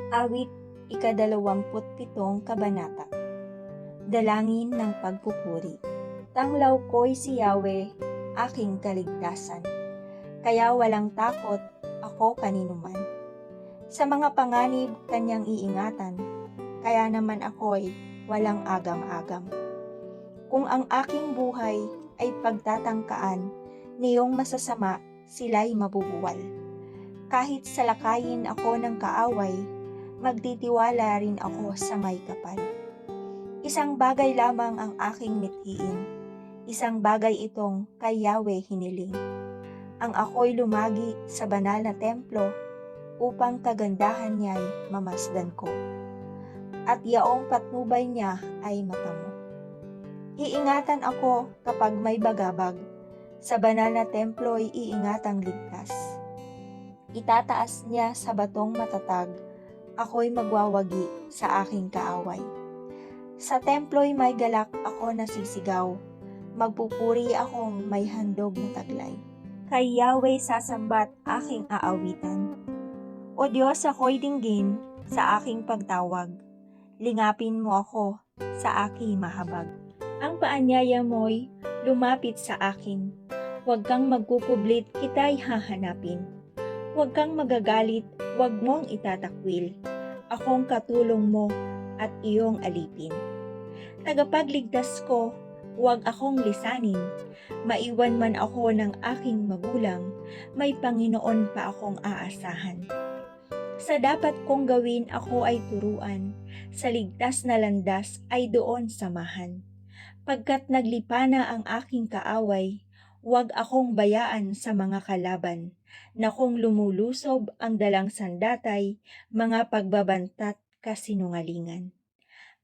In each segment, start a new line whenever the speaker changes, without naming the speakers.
Awit ika-27 kabanata. Dalangin ng pagpupuri. Tanglaw ko'y si Yahweh, aking kaligtasan. Kaya walang takot ako kaninuman. Sa mga panganib kanyang iingatan, kaya naman ako'y walang agam-agam. Kung ang aking buhay ay pagtatangkaan, niyong masasama sila'y mabubuwal. Kahit salakayin ako ng kaaway, magtitiwala rin ako sa may kapal. Isang bagay lamang ang aking mithiin, isang bagay itong kay Yahweh hiniling. Ang ako'y lumagi sa banal na templo upang kagandahan niya'y mamasdan ko, at yaong patnubay niya ay matamo. Iingatan ako kapag may bagabag, sa banal na templo'y iingatang ligtas. Itataas niya sa batong matatag, ako'y magwawagi sa aking kaaway. Sa templo'y may galak ako nasisigaw, magpupuri akong may handog na taglay. Kay Yahweh sasambat aking aawitan. O Diyos, ako'y dinggin sa aking pagtawag, lingapin mo ako sa aking mahabag. Ang paanyaya mo'y lumapit sa akin, huwag kang magkukublit, kita'y hahanapin. Huwag kang magagalit, huwag mong itatakwil, akong katulong mo at iyong alipin. Tagapagligtas ko, huwag akong lisanin, maiwan man ako ng aking magulang, may Panginoon pa akong aasahan. Sa dapat kong gawin ako ay turuan, sa ligtas na landas ay doon samahan. Pagkat naglipa na ang aking kaaway, huwag akong bayaan sa mga kalaban, na kung lumulusob ang dalang sandatay, mga pagbabantat kasinungalingan.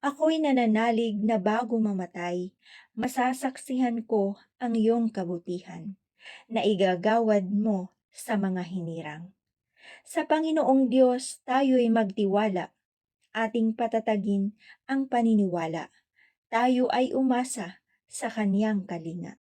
Ako'y nananalig na bago mamatay, masasaksihan ko ang iyong kabutihan, na igagawad mo sa mga hinirang. Sa Panginoong Diyos tayo'y magtiwala, ating patatagin ang paniniwala. Tayo ay umasa sa kaniyang kalinga.